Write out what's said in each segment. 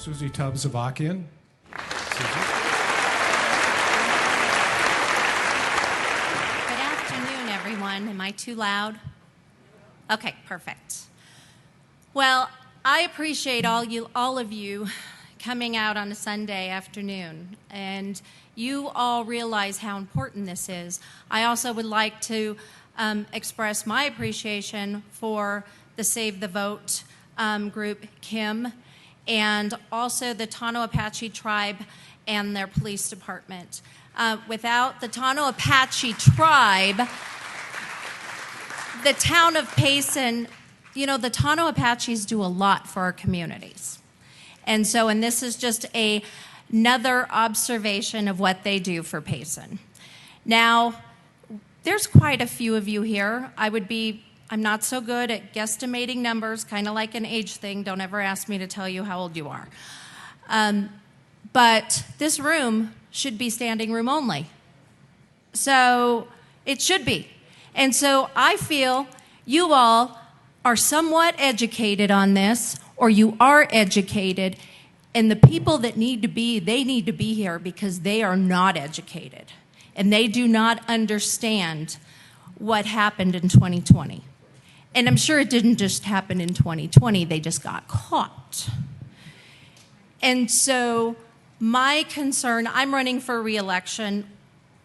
SUZY TUBBS-AVAKIAN. Good afternoon, everyone. Am I too loud? Okay, perfect. Well, I appreciate all of you coming out on a Sunday afternoon, and you all realize how important this is. I also would like to express my appreciation for the Save the Vote group, Kim, and also the Tono Apache tribe and their police department. Without the Tono Apache tribe, the town of Payson, you know, the Tono Apaches do a lot for our communities. And this is just another observation of what they do for Payson. Now, there's quite a few of you here. I'm not so good at guesstimating numbers, kind of like an age thing. Don't ever ask me to tell you how old you are. But this room should be standing room only. So it should be. And so I feel you all are somewhat educated on this, or you are educated, and the people that need to be, they need to be here because they are not educated. And they do not understand what happened in 2020. And I'm sure it didn't just happen in 2020, they just got caught. And so my concern, I'm running for re-election,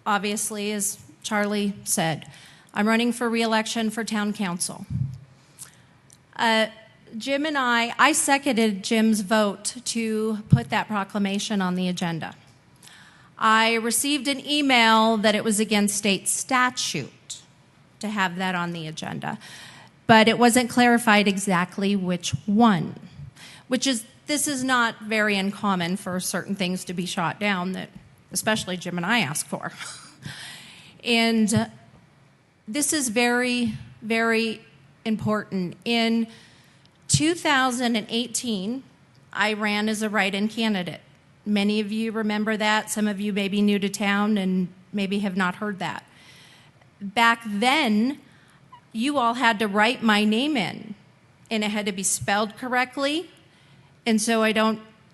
obviously, as Charlie said. I'm running for re-election for town council. Jim and I seconded Jim's vote to put that proclamation on the agenda. I received an email that it was against state statute to have that on the agenda, but it wasn't clarified exactly which one, this is not very uncommon for certain things to be shot down that especially Jim and I ask for. And this is very, very important. In 2018, I ran as a write-in candidate. Many of you remember that. Some of you may be new to town and maybe have not heard that. Back then, you all had to write my name in, and it had to be spelled correctly. And so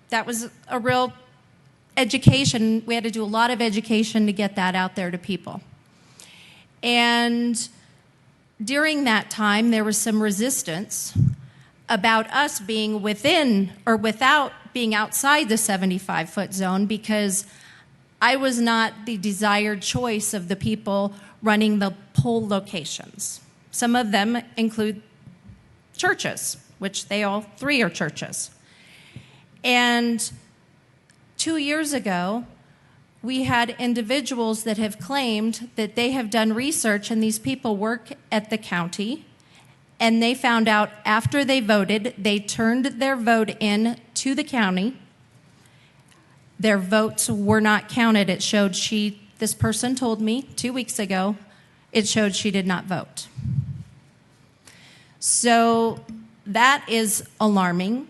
that was a real education. We had to do a lot of education to get that out there to people. And during that time, there was some resistance about us being within or without being outside the 75-foot zone because I was not the desired choice of the people running the poll locations. Some of them include churches, which they all three are churches. And 2 years ago, we had individuals that have claimed that they have done research and these people work at the county, and they found out after they voted, they turned their vote in to the county. Their votes were not counted. It showed this person told me 2 weeks ago, it showed she did not vote. So that is alarming.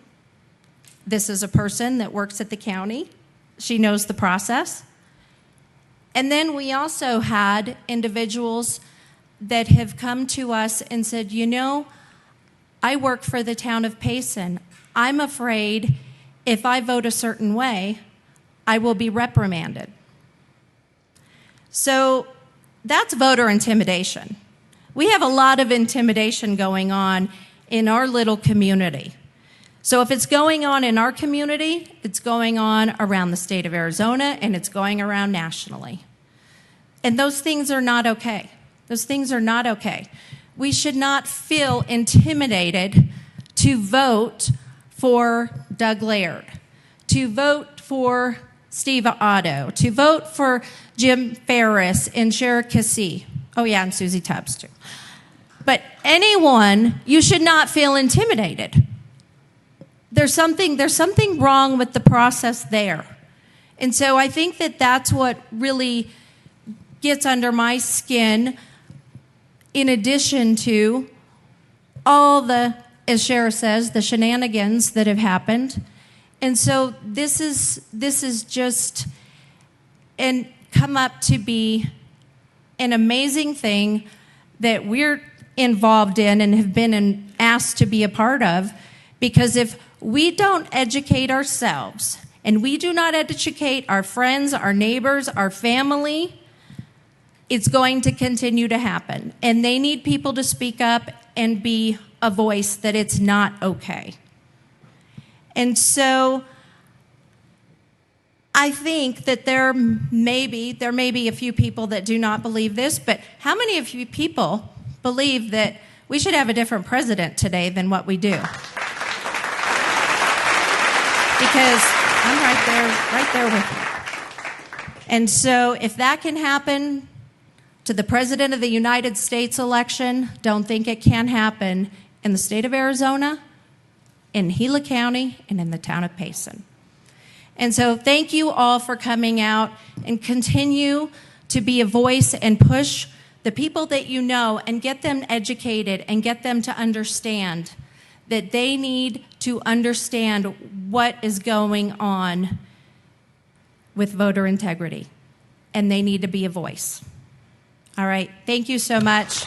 This is a person that works at the county. She knows the process. And then we also had individuals that have come to us and said, you know, I work for the town of Payson. I'm afraid if I vote a certain way, I will be reprimanded. So that's voter intimidation. We have a lot of intimidation going on in our little community. So if it's going on in our community, it's going on around the state of Arizona, and it's going around nationally. And those things are not okay. Those things are not okay. We should not feel intimidated to vote for Doug Laird, to vote for Steve Otto, to vote for Jim Ferris and Cherokee. Oh yeah, and SUZY Tubbs too. But anyone, you should not feel intimidated. There's something wrong with the process there. And so I think that that's what really gets under my skin, in addition to all the, as Shara says, the shenanigans that have happened. And so this is just come up to be an amazing thing that we're involved in and have been asked to be a part of, because if we don't educate ourselves, and we do not educate our friends, our neighbors, our family, it's going to continue to happen. And they need people to speak up and be a voice that it's not okay. And so I think that there may be a few people that do not believe this, but how many of you people believe that we should have a different president today than what we do? Because I'm right there with you. And so if that can happen to the President of the United States election, don't think it can happen in the state of Arizona, in Gila County, and in the town of Payson. And so thank you all for coming out, and continue to be a voice and push the people that you know and get them educated and get them to understand that they need to understand what is going on with voter integrity, and they need to be a voice. All right, thank you so much.